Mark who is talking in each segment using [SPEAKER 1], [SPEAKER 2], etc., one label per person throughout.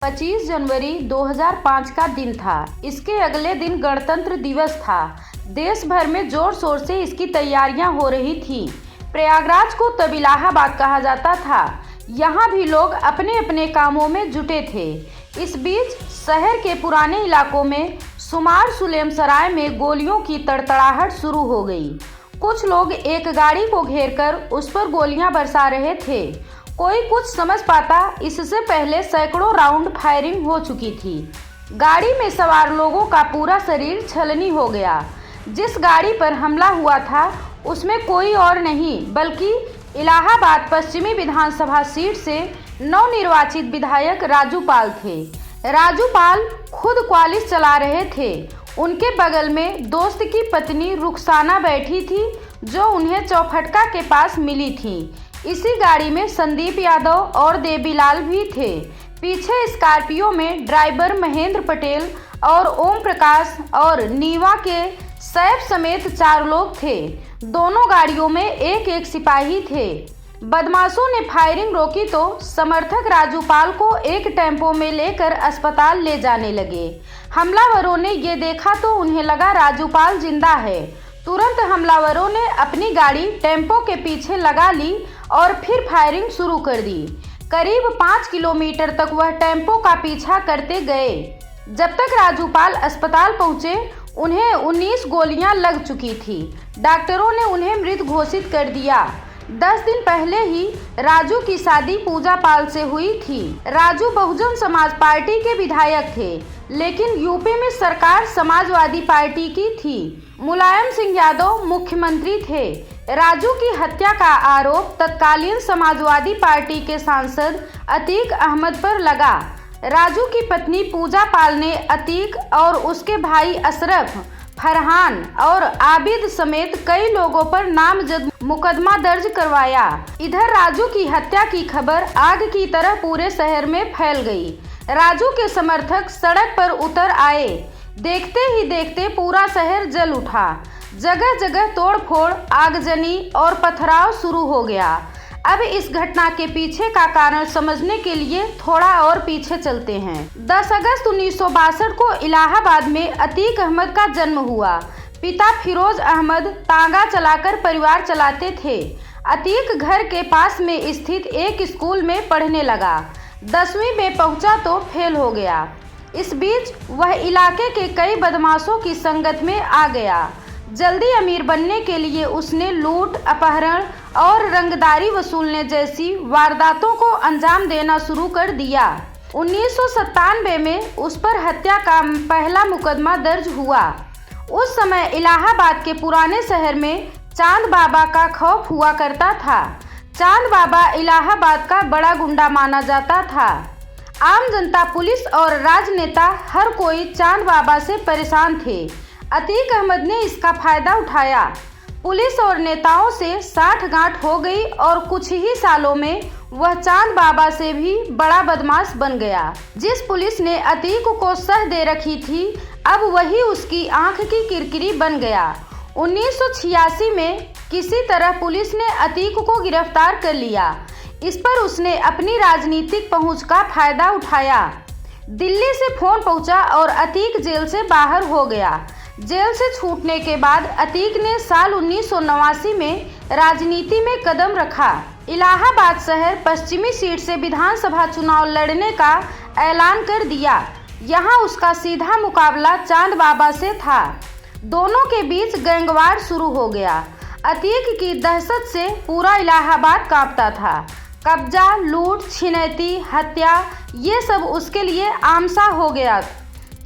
[SPEAKER 1] 25 जनवरी 2005 का दिन था। इसके अगले दिन गणतंत्र दिवस था। देश भर में जोर शोर से इसकी तैयारियां हो रही थी। प्रयागराज को तब इलाहाबाद कहा जाता था। यहाँ भी लोग अपने अपने कामों में जुटे थे। इस बीच शहर के पुराने इलाकों में शुमार सुलेमसराय में गोलियों की तड़तड़ाहट शुरू हो गई। कुछ लोग एक गाड़ी को घेरकर उस पर गोलियां बरसा रहे थे। कोई कुछ समझ पाता, इससे पहले सैकड़ों राउंड फायरिंग हो चुकी थी। गाड़ी में सवार लोगों का पूरा शरीर छलनी हो गया। जिस गाड़ी पर हमला हुआ था उसमें कोई और नहीं बल्कि इलाहाबाद पश्चिमी विधानसभा सीट से नवनिर्वाचित विधायक राजू पाल थे। राजू पाल खुद क्वालिस चला रहे थे। उनके बगल में दोस्त की पत्नी रुखसाना बैठी थी, जो उन्हें चौफटका के पास मिली थी। इसी गाड़ी में संदीप यादव और देवीलाल भी थे। पीछे स्कॉर्पियो में ड्राइवर महेंद्र पटेल और ओम प्रकाश और नीवा के सैफ समेत 4 लोग थे। दोनों गाड़ियों में एक एक सिपाही थे। बदमाशों ने फायरिंग रोकी तो समर्थक राजू पाल को एक टेम्पो में लेकर अस्पताल ले जाने लगे। हमलावरों ने ये देखा तो उन्हें लगा राजू पाल जिंदा है। तुरंत हमलावरों ने अपनी गाड़ी टेम्पो के पीछे लगा ली और फिर फायरिंग शुरू कर दी। करीब 5 किलोमीटर तक वह टेम्पो का पीछा करते गए। जब तक राजू पाल अस्पताल पहुंचे उन्हें 19 गोलियां लग चुकी थी। डॉक्टरों ने उन्हें मृत घोषित कर दिया। 10 दिन पहले ही राजू की शादी पूजा पाल से हुई थी। राजू बहुजन समाज पार्टी के विधायक थे, लेकिन यूपी में सरकार समाजवादी पार्टी की थी। मुलायम सिंह यादव मुख्यमंत्री थे। राजू की हत्या का आरोप तत्कालीन समाजवादी पार्टी के सांसद अतीक अहमद पर लगा। राजू की पत्नी पूजा पाल ने अतीक और उसके भाई अशरफ, फरहान और आबिद समेत कई लोगों पर नामजद मुकदमा दर्ज करवाया। इधर राजू की हत्या की खबर आग की तरह पूरे शहर में फैल गई। राजू के समर्थक सड़क पर उतर आए। देखते ही देखते पूरा शहर जल उठा। जगह जगह तोड़फोड़, आगजनी और पथराव शुरू हो गया। अब इस घटना के पीछे का कारण समझने के लिए थोड़ा और पीछे चलते हैं। 10 अगस्त 1962 को इलाहाबाद में अतीक अहमद का जन्म हुआ। पिता फिरोज अहमद तांगा चलाकर परिवार चलाते थे। अतीक घर के पास में स्थित एक स्कूल में पढ़ने लगा। 10वीं में पहुंचा तो फेल हो गया। इस बीच वह इलाके के कई बदमाशों की संगत में आ गया। जल्दी अमीर बनने के लिए उसने लूट, अपहरण और रंगदारी वसूलने जैसी वारदातों को अंजाम देना शुरू कर दिया। 1997 में उस पर हत्या का पहला मुकदमा दर्ज हुआ। उस समय इलाहाबाद के पुराने शहर में चांद बाबा का खौफ हुआ करता था। चांद बाबा इलाहाबाद का बड़ा गुंडा माना जाता था। आम जनता, पुलिस और राजनेता हर कोई चांद बाबा से परेशान थे। अतीक अहमद ने इसका फायदा उठाया। पुलिस और नेताओं से साठगांठ हो गई और कुछ ही सालों में वह चांद बाबा से भी बड़ा बदमाश बन गया। जिस पुलिस ने अतीक को सह दे रखी थी, अब वही उसकी आंख की किरकिरी बन गया। 1986 में किसी तरह पुलिस ने अतीक को गिरफ्तार कर लिया। इस पर उसने अपनी राजनीतिक पहुंच का फायदा उठाया। दिल्ली से फोन पहुंचा और अतीक जेल से बाहर हो गया। जेल से छूटने के बाद अतीक ने साल 1989 में राजनीति में कदम रखा। इलाहाबाद शहर पश्चिमी सीट से विधानसभा चुनाव लड़ने का ऐलान कर दिया। यहां उसका सीधा मुकाबला चांद बाबा से था। दोनों के बीच गैंगवार शुरू हो गया। अतीक की दहशत से पूरा इलाहाबाद कांपता था। कब्जा, लूट, छिनैती, हत्या, ये सब उसके लिए आम सा हो गया।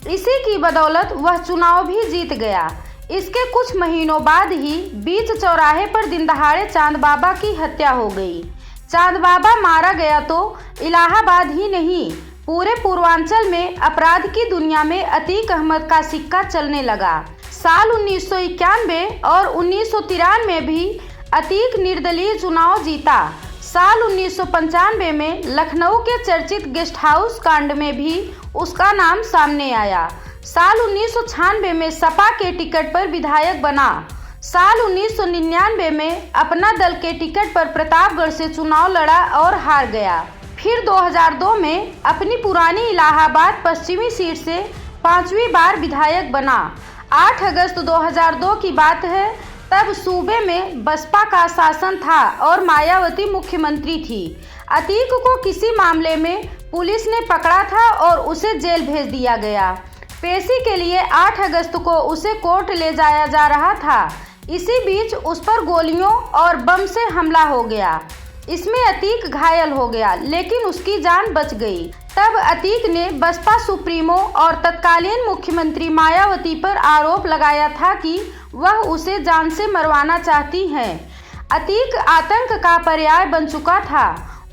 [SPEAKER 1] इसी की बदौलत वह चुनाव भी जीत गया। इसके कुछ महीनों बाद ही बीच चौराहे पर दिनदहाड़े चांद बाबा की हत्या हो गई। चांद बाबा मारा गया तो इलाहाबाद ही नहीं, पूरे पूर्वांचल में अपराध की दुनिया में अतीक अहमद का सिक्का चलने लगा। साल 1991 और 1993 में भी अतीक निर्दलीय चुनाव जीता। साल 1995 में लखनऊ के चर्चित गेस्ट हाउस कांड में भी उसका नाम सामने आया। साल 1996 में सपा के टिकट पर विधायक बना। साल 1999 में अपना दल के टिकट पर प्रतापगढ़ से चुनाव लड़ा और हार गया। फिर 2002 में अपनी पुरानी इलाहाबाद पश्चिमी सीट से 5वीं बार विधायक बना। 8 अगस्त 2002 की बात है, तब सूबे में बसपा का शासन था और मायावती मुख्यमंत्री थी। अतीक को किसी मामले में पुलिस ने पकड़ा था और उसे जेल भेज दिया गया। पेशी के लिए 8 अगस्त को उसे कोर्ट ले जाया जा रहा था। इसी बीच उस पर गोलियों और बम से हमला हो गया। इसमें अतीक घायल हो गया, लेकिन उसकी जान बच गई। तब अतीक ने बसपा सुप्रीमो और तत्कालीन मुख्यमंत्री मायावती पर आरोप लगाया था कि वह उसे जान से मरवाना चाहती हैं। अतीक आतंक का पर्याय बन चुका था।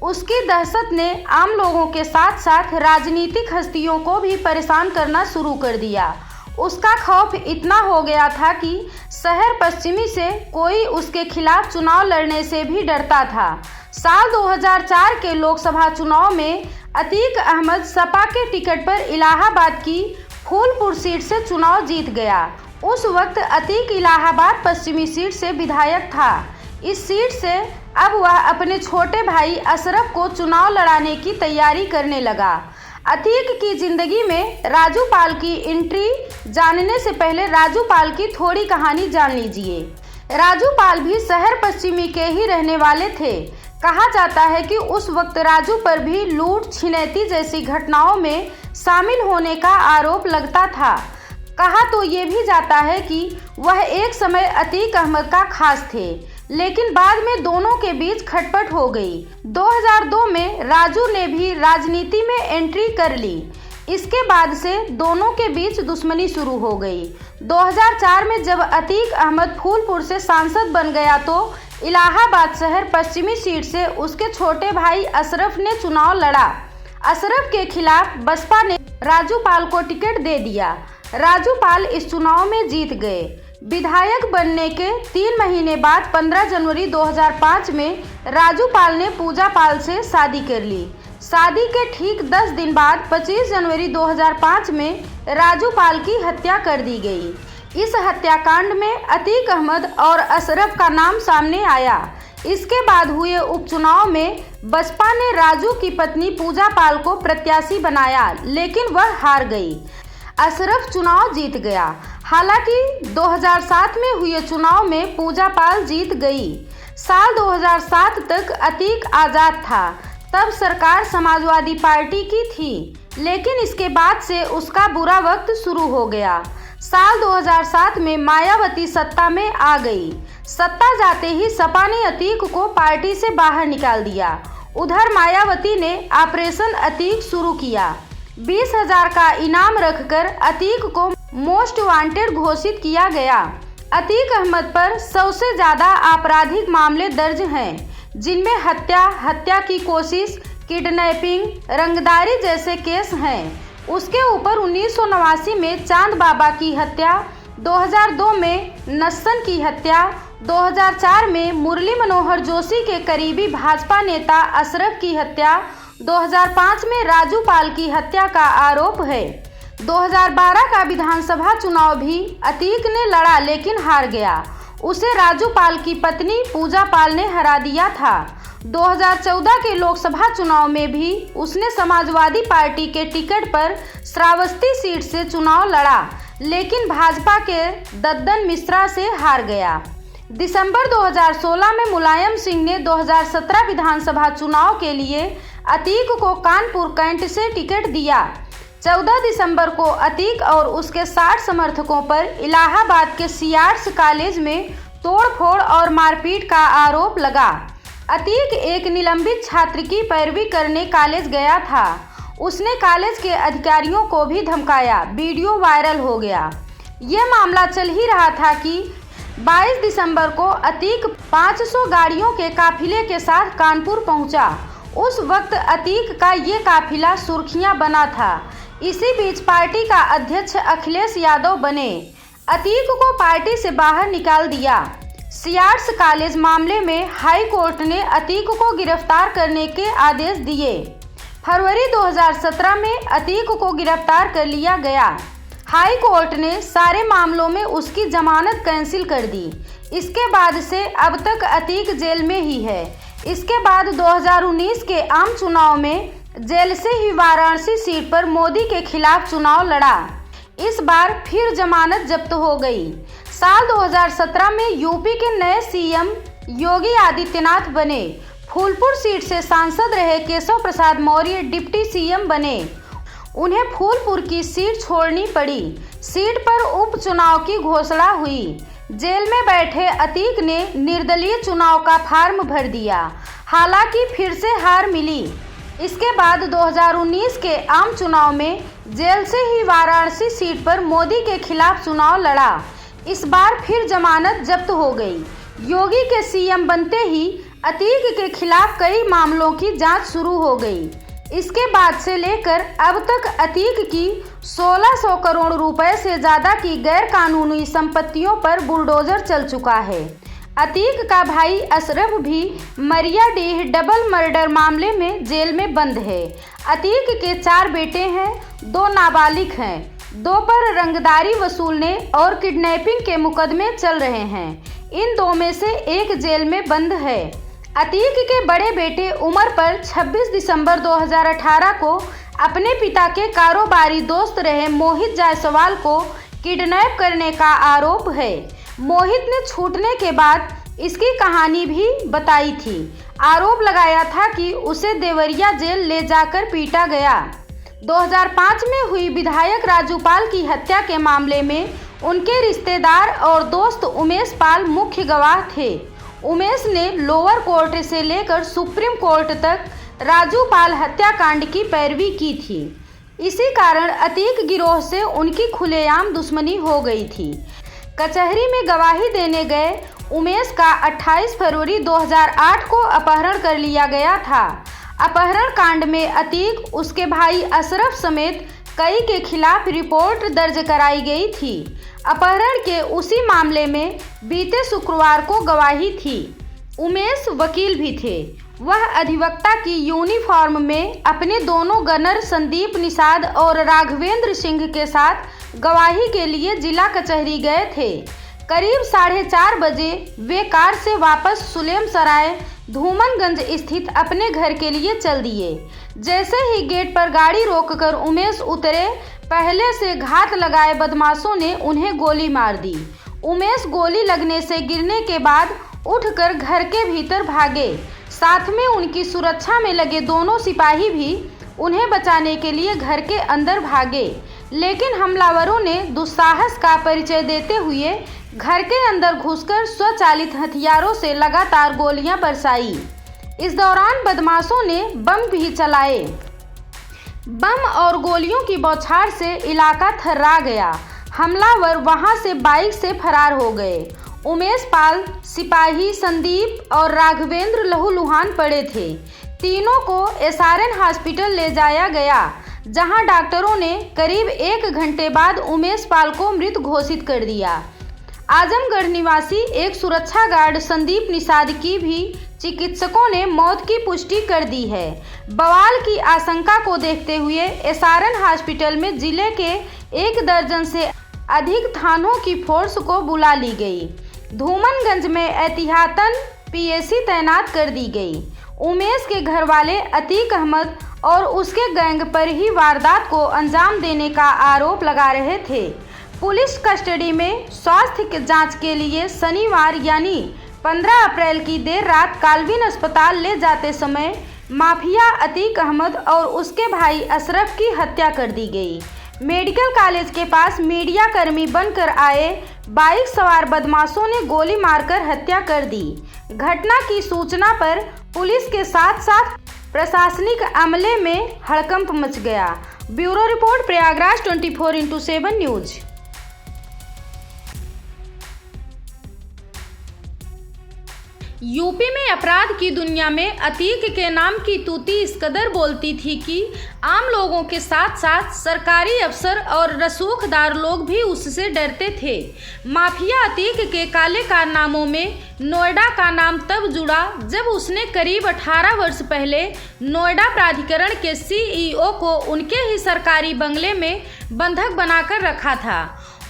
[SPEAKER 1] उसकी दहशत ने आम लोगों के साथ साथ राजनीतिक हस्तियों को भी परेशान करना शुरू कर दिया। उसका खौफ इतना हो गया था कि शहर पश्चिमी से कोई उसके खिलाफ चुनाव लड़ने से भी डरता था। साल 2004 के लोकसभा चुनाव में अतीक अहमद सपा के टिकट पर इलाहाबाद की फूलपुर सीट से चुनाव जीत गया। उस वक्त अतीक इलाहाबाद पश्चिमी सीट से विधायक था। इस सीट से अब वह अपने छोटे भाई अशरफ को चुनाव लड़ाने की तैयारी करने लगा। अतीक की जिंदगी में राजू पाल की एंट्री जानने से पहले राजू पाल की थोड़ी कहानी जान लीजिए। राजू पाल भी शहर पश्चिमी के ही रहने वाले थे। कहा जाता है कि उस वक्त राजू पर भी लूट छिनैती जैसी घटनाओं में शामिल होने का आरोप लगता था। कहा तो ये भी जाता है कि वह एक समय अतीक अहमद का खास थे, लेकिन बाद में दोनों के बीच खटपट हो गई। 2002 में राजू ने भी राजनीति में एंट्री कर ली। इसके बाद से दोनों के बीच दुश्मनी शुरू हो गई। 2004 में जब अतीक अहमद फूलपुर से सांसद बन गया तो इलाहाबाद शहर पश्चिमी सीट से उसके छोटे भाई अशरफ ने चुनाव लड़ा। अशरफ के खिलाफ बसपा ने राजू पाल को टिकट दे दिया। राजू पाल इस चुनाव में जीत गए। विधायक बनने के 3 महीने बाद 15 जनवरी 2005 में राजू पाल ने पूजा पाल से शादी कर ली। शादी के ठीक 10 दिन बाद 25 जनवरी 2005 में राजू पाल की हत्या कर दी गई। इस हत्याकांड में अतीक अहमद और अशरफ का नाम सामने आया। इसके बाद हुए उपचुनाव में बसपा ने राजू की पत्नी पूजा पाल को प्रत्याशी बनाया, लेकिन वह हार गई। अशरफ चुनाव जीत गया। हालांकि 2007 में हुए चुनाव में पूजा पाल जीत गई। साल 2007 तक अतीक आज़ाद था। तब सरकार समाजवादी पार्टी की थी, लेकिन इसके बाद से उसका बुरा वक्त शुरू हो गया। साल 2007 में मायावती सत्ता में आ गई। सत्ता जाते ही सपा ने अतीक को पार्टी से बाहर निकाल दिया। उधर मायावती ने ऑपरेशन अतीक शुरू किया। 20,000 का इनाम रखकर अतीक को मोस्ट वांटेड घोषित किया गया। अतीक अहमद पर 100 से ज़्यादा आपराधिक मामले दर्ज हैं, जिनमें हत्या की कोशिश, किडनैपिंग, रंगदारी जैसे केस हैं। उसके ऊपर 1989 में चांद बाबा की हत्या, 2002 में नस्सन की हत्या, 2004 में मुरली मनोहर जोशी के करीबी भाजपा नेता अशरफ की हत्या, 2005 में राजू पाल की हत्या का आरोप है। 2012 का विधानसभा चुनाव भी अतीक ने लड़ा, लेकिन हार गया। उसे राजू पाल की पत्नी पूजा पाल ने हरा दिया था। 2014 के लोकसभा चुनाव में भी उसने समाजवादी पार्टी के टिकट पर श्रावस्ती सीट से चुनाव लड़ा, लेकिन भाजपा के दद्दन मिश्रा से हार गया। दिसंबर 2016 में मुलायम सिंह ने 2017 विधानसभा चुनाव के लिए अतीक को कानपुर कैंट से टिकट दिया। 14 दिसंबर को अतीक और उसके 60 समर्थकों पर इलाहाबाद के सीआर्ट्स कॉलेज में तोड़फोड़ और मारपीट का आरोप लगा। अतीक एक निलंबित छात्र की पैरवी करने कॉलेज गया था। उसने कॉलेज के अधिकारियों को भी धमकाया। वीडियो वायरल हो गया। यह मामला चल ही रहा था कि 22 दिसंबर को अतीक 500 गाड़ियों के काफिले के साथ कानपुर पहुंचा। उस वक्त अतीक का ये काफिला सुर्खियां बना था। इसी बीच पार्टी का अध्यक्ष अखिलेश यादव बने। अतीक को पार्टी से बाहर निकाल दिया। सीआर्ट्स कॉलेज मामले में हाई कोर्ट ने अतीक को गिरफ्तार करने के आदेश दिए। फरवरी 2017 में अतीक को गिरफ्तार कर लिया गया। हाई कोर्ट ने सारे मामलों में उसकी जमानत कैंसिल कर दी। इसके बाद से अब तक अतीक जेल में ही है। इसके बाद 2019 के आम चुनाव में जेल से ही वाराणसी सीट पर मोदी के खिलाफ चुनाव लड़ा। इस बार फिर जमानत जब्त हो गई। साल 2017 में यूपी के नए सीएम योगी आदित्यनाथ बने। फूलपुर सीट से सांसद रहे केशव प्रसाद मौर्य डिप्टी सीएम बने। उन्हें फूलपुर की सीट छोड़नी पड़ी। सीट पर उपचुनाव की घोषणा हुई। जेल में बैठे अतीक ने निर्दलीय चुनाव का फॉर्म भर दिया, हालांकि फिर से हार मिली। इसके बाद 2019 के आम चुनाव में जेल से ही वाराणसी सीट पर मोदी के खिलाफ चुनाव लड़ा। इस बार फिर जमानत जब्त हो गई। योगी के सीएम बनते ही अतीक के खिलाफ कई मामलों की जांच शुरू हो गई। इसके बाद से लेकर अब तक अतीक की 1600 करोड़ रुपए से ज़्यादा की गैर कानूनी संपत्तियों पर बुलडोजर चल चुका है। अतीक का भाई अशरफ भी मरियाडीह डबल मर्डर मामले में जेल में बंद है। अतीक के 4 बेटे हैं, 2 नाबालिग हैं, 2 पर रंगदारी वसूलने और किडनैपिंग के मुकदमे चल रहे हैं। इन 2 में से एक जेल में बंद है। अतीक के बड़े बेटे उमर पर 26 दिसंबर 2018 को अपने पिता के कारोबारी दोस्त रहे मोहित जायसवाल को किडनैप करने का आरोप है। मोहित ने छूटने के बाद इसकी कहानी भी बताई थी। आरोप लगाया था कि उसे देवरिया जेल ले जाकर पीटा गया। 2005 में हुई विधायक राजू पाल की हत्या के मामले में उनके रिश्तेदार और दोस्त उमेश पाल मुख्य गवाह थे। उमेश ने लोअर कोर्ट से लेकर सुप्रीम कोर्ट तक राजू पाल हत्याकांड की पैरवी की थी। इसी कारण अतीक गिरोह से उनकी खुलेआम दुश्मनी हो गई थी। कचहरी में गवाही देने गए उमेश का 28 फरवरी 2008 को अपहरण कर लिया गया था। अपहरण कांड में अतीक, उसके भाई अशरफ समेत कई के खिलाफ रिपोर्ट दर्ज कराई गई थी। अपहरण के उसी मामले में बीते शुक्रवार को गवाही थी। उमेश वकील भी थे। वह अधिवक्ता की यूनिफॉर्म में अपने दोनों गनर संदीप निषाद और राघवेंद्र सिंह के साथ गवाही के लिए जिला कचहरी गए थे। करीब 4:30 बजे वे कार से वापस सुलेम सराय धूमनगंज स्थित अपने घर के लिए चल दिए। जैसे ही गेट पर गाड़ी रोककर उमेश उतरे, पहले से घात लगाए बदमाशों ने उन्हें गोली मार दी। उमेश गोली लगने से गिरने के बाद उठकर घर के भीतर भागे। साथ में उनकी सुरक्षा में लगे दोनों सिपाही भी उन्हें बचाने के लिए घर के अंदर भागे, लेकिन हमलावरों ने दुस्साहस का परिचय देते हुए घर के अंदर घुसकर स्वचालित हथियारों से लगातार गोलियां बरसाई। इस दौरान बदमाशों ने बम भी चलाए। बम और गोलियों की बौछार से इलाका थर्रा गया। हमलावर वहां से बाइक से फरार हो गए। उमेश पाल, सिपाही संदीप और राघवेंद्र लहूलुहान पड़े थे। तीनों को एसआरएन हॉस्पिटल ले जाया गया, जहां डॉक्टरों ने करीब 1 घंटे बाद उमेश पाल को मृत घोषित कर दिया। आजमगढ़ निवासी एक सुरक्षा गार्ड संदीप निषाद की भी चिकित्सकों ने मौत की पुष्टि कर दी है। बवाल की आशंका को देखते हुए एसआरएन हॉस्पिटल में जिले के 1 दर्जन से अधिक थानों की फोर्स को बुला ली गई। धूमनगंज में एहतियातन पीएसी तैनात कर दी गई। उमेश के घर वाले अतीक अहमद और उसके गैंग पर ही वारदात को अंजाम देने का आरोप लगा रहे थे। पुलिस कस्टडी में स्वास्थ्य जांच के लिए शनिवार यानी 15 अप्रैल की देर रात काल्विन अस्पताल ले जाते समय माफिया अतीक अहमद और उसके भाई अशरफ की हत्या कर दी गई। मेडिकल कॉलेज के पास मीडिया कर्मी बनकर आए बाइक सवार बदमाशों ने गोली मारकर हत्या कर दी। घटना की सूचना पर पुलिस के साथ साथ प्रशासनिक अमले में हड़कंप मच गया। Bureau report, Prayagraj 24x7 news. UP में अपराध की दुनिया में अतीक के नाम की तूती इस कदर बोलती थी कि आम लोगों के साथ साथ सरकारी अफसर और रसूखदार लोग भी उससे डरते थे। माफिया अतीक के काले कारनामों में नोएडा का नाम तब जुड़ा जब उसने करीब 18 वर्ष पहले नोएडा प्राधिकरण के सीईओ को उनके ही सरकारी बंगले में बंधक बनाकर रखा था।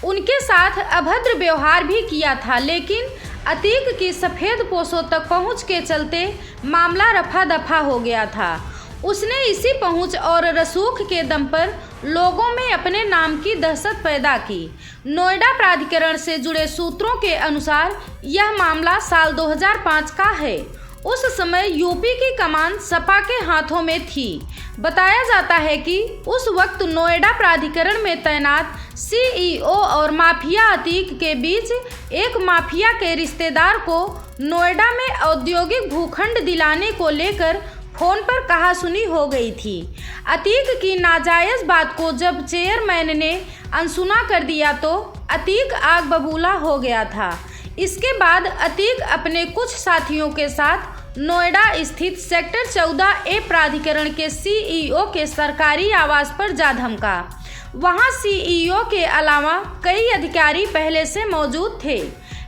[SPEAKER 1] उनके साथ अभद्र व्यवहार भी किया था, लेकिन अतीक की सफ़ेद पोशों तक पहुंच के चलते मामला रफा दफा हो गया था। उसने इसी पहुंच और रसूख के दम पर लोगों में अपने नाम की दहशत पैदा की। नोएडा प्राधिकरण से जुड़े सूत्रों के अनुसार यह मामला साल 2005 का है। उस समय यूपी की कमान सपा के हाथों में थी। बताया जाता है कि उस वक्त नोएडा प्राधिकरण में तैनात सीईओ और माफिया अतीक के बीच एक माफिया के रिश्तेदार को नोएडा में औद्योगिक भूखंड दिलाने को लेकर फोन पर कहासुनी हो गई थी। अतीक की नाजायज बात को जब चेयरमैन ने अनसुना कर दिया तो अतीक आग बबूला हो गया था। इसके बाद अतीक अपने कुछ साथियों के साथ नोएडा स्थित सेक्टर 14A प्राधिकरण के सीईओ के सरकारी आवास पर जा धमका। वहां सीईओ के अलावा कई अधिकारी पहले से मौजूद थे।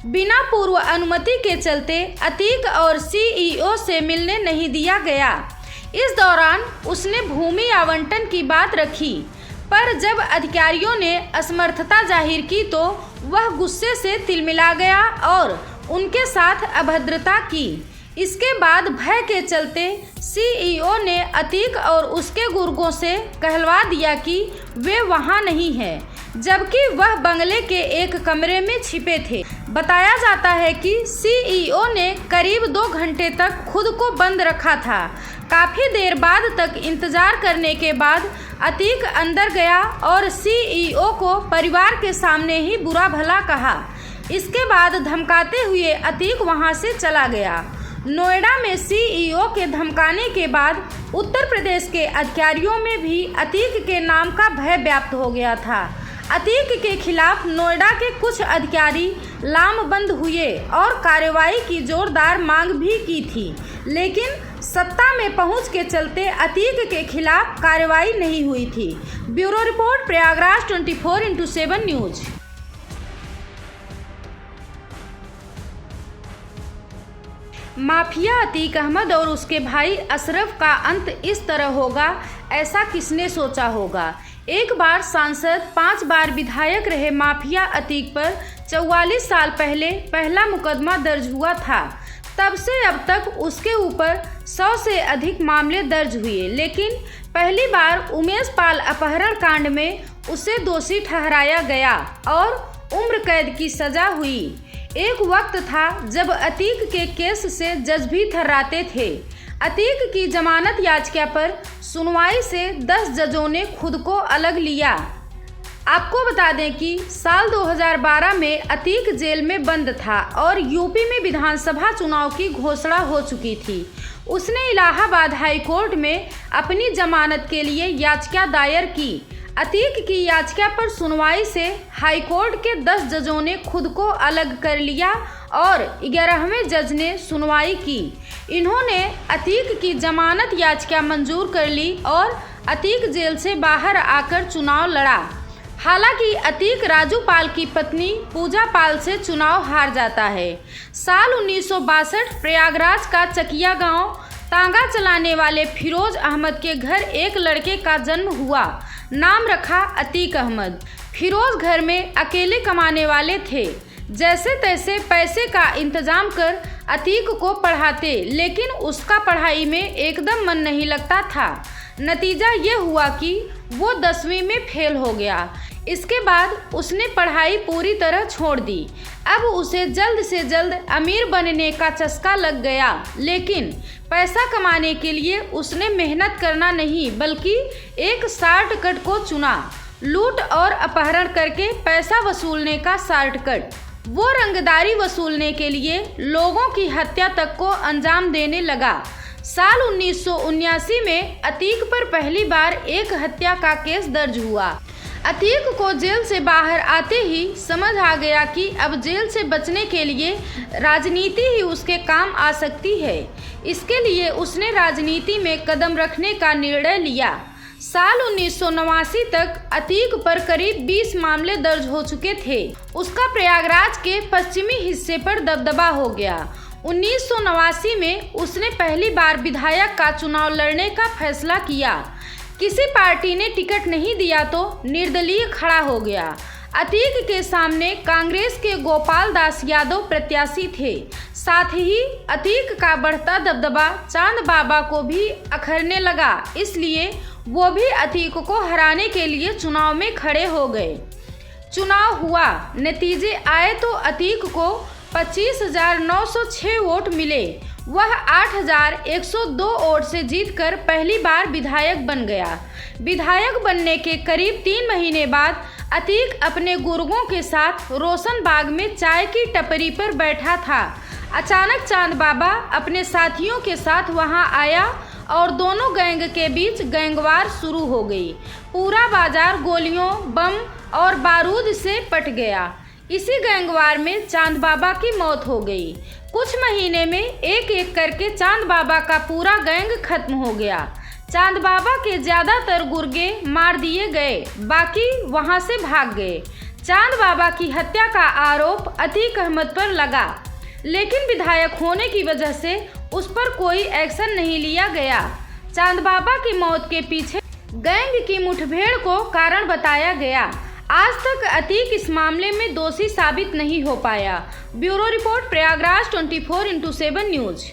[SPEAKER 1] बिना पूर्व अनुमति के चलते अतीक और सीईओ से मिलने नहीं दिया गया। इस दौरान उसने भूमि आवंटन की बात रखी, पर जब अधिकारियों ने असमर्थता जाहिर की तो वह गुस्से से तिलमिला गया और उनके साथ अभद्रता की। इसके बाद भय के चलते सीईओ ने अतीक और उसके गुर्गों से कहलवा दिया कि वे वहां नहीं हैं, जबकि वह बंगले के एक कमरे में छिपे थे। बताया जाता है कि सीईओ ने करीब 2 घंटे तक खुद को बंद रखा था। काफ़ी देर बाद तक इंतजार करने के बाद अतीक अंदर गया और सीईओ को परिवार के सामने ही बुरा भला कहा। इसके बाद धमकाते हुए अतीक वहां से चला गया। नोएडा में सीईओ के धमकाने के बाद उत्तर प्रदेश के अधिकारियों में भी अतीक के नाम का भय व्याप्त हो गया था। अतीक के खिलाफ नोएडा के कुछ अधिकारी लामबंद हुए और कार्रवाई की जोरदार मांग भी की थी, लेकिन सत्ता में पहुंच के चलते अतीक के खिलाफ कार्रवाई नहीं हुई थी। Bureau report, Prayagraj 24x7 news. Mafia Atiq Ahmed और उसके भाई अशरफ का अंत इस तरह होगा, ऐसा किसने सोचा होगा। एक बार सांसद, 5 बार विधायक रहे माफिया अतीक पर 44 साल पहले पहला मुकदमा दर्ज हुआ था। तब से अब तक उसके ऊपर 100 से अधिक मामले दर्ज हुए, लेकिन पहली बार उमेश पाल अपहरण कांड में उसे दोषी ठहराया गया और उम्र कैद की सजा हुई। एक वक्त था जब अतीक के केस से जज भी थर्राते थे। अतीक की जमानत याचिका पर सुनवाई से 10 जजों ने खुद को अलग लिया। आपको बता दें कि साल 2012 में अतीक जेल में बंद था और यूपी में विधानसभा चुनाव की घोषणा हो चुकी थी। उसने इलाहाबाद हाई कोर्ट में अपनी जमानत के लिए याचिका दायर की। अतीक की याचिका पर सुनवाई से हाई कोर्ट के 10 जजों ने खुद को अलग कर लिया और 11वें जज ने सुनवाई की। इन्होंने अतीक की जमानत याचिका मंजूर कर ली और अतीक जेल से बाहर आकर चुनाव लड़ा। हालांकि अतीक राजू पाल की पत्नी पूजा पाल से चुनाव हार जाता है। साल 1962 प्रयागराज का चकिया गांव तांगा चलाने वाले फिरोज अहमद के घर एक लड़के का जन्म हुआ। नाम रखा अतीक अहमद। फिरोज घर में अकेले कमाने वाले थे। जैसे तैसे पैसे का इंतजाम कर अतीक को पढ़ाते, लेकिन उसका पढ़ाई में एकदम मन नहीं लगता था। नतीजा ये हुआ कि वो 10वीं में फेल हो गया। इसके बाद उसने पढ़ाई पूरी तरह छोड़ दी। अब उसे जल्द से जल्द अमीर बनने का चस्का लग गया, लेकिन पैसा कमाने के लिए उसने मेहनत करना नहीं बल्कि एक शॉर्टकट को चुना। लूट और अपहरण करके पैसा वसूलने का शॉर्टकट। वो रंगदारी वसूलने के लिए लोगों की हत्या तक को अंजाम देने लगा। साल 1979 में अतीक पर पहली बार एक हत्या का केस दर्ज हुआ। अतीक को जेल से बाहर आते ही समझ आ गया कि अब जेल से बचने के लिए राजनीति ही उसके काम आ सकती है। इसके लिए उसने राजनीति में कदम रखने का निर्णय लिया। साल 1989 तक अतीक पर करीब 20 मामले दर्ज हो चुके थे। उसका प्रयागराज के पश्चिमी हिस्से पर दबदबा हो गया। 1989 में उसने पहली बार विधायक का चुनाव लड़ने का फैसला किया। किसी पार्टी ने टिकट नहीं दिया तो निर्दलीय खड़ा हो गया। अतीक के सामने कांग्रेस के गोपाल दास यादव प्रत्याशी थे। साथ ही अतीक का बढ़ता दबदबा चांद बाबा को भी अखरने लगा, इसलिए वो भी अतीक को हराने के लिए चुनाव में खड़े हो गए। चुनाव हुआ, नतीजे आए तो अतीक को 25,906 वोट मिले। वह 8,102 वोट से जीतकर पहली बार विधायक बन गया। विधायक बनने के करीब 3 महीने बाद अतीक अपने गुर्गों के साथ रोशनबाग में चाय की टपरी पर बैठा था। अचानक चांद बाबा अपने साथियों के साथ वहां आया और दोनों गैंग के बीच गैंगवार शुरू हो गई। पूरा बाजार गोलियों, बम और बारूद से पट गया। इसी गैंगवार में चांद बाबा की मौत हो गई। कुछ महीने में एक एक करके चांद बाबा का पूरा गैंग खत्म हो गया। चांद बाबा के ज़्यादातर गुर्गे मार दिए गए, बाकी वहां से भाग गए। चांद बाबा की हत्या का आरोप अतीक अहमद पर लगा, लेकिन विधायक होने की वजह से उस पर कोई एक्शन नहीं लिया गया। चांद बाबा की मौत के पीछे गैंग की मुठभेड़ को कारण बताया गया। आज तक अतीक इस मामले में दोषी साबित नहीं हो पाया। Bureau report, Prayagraj 24x7 news.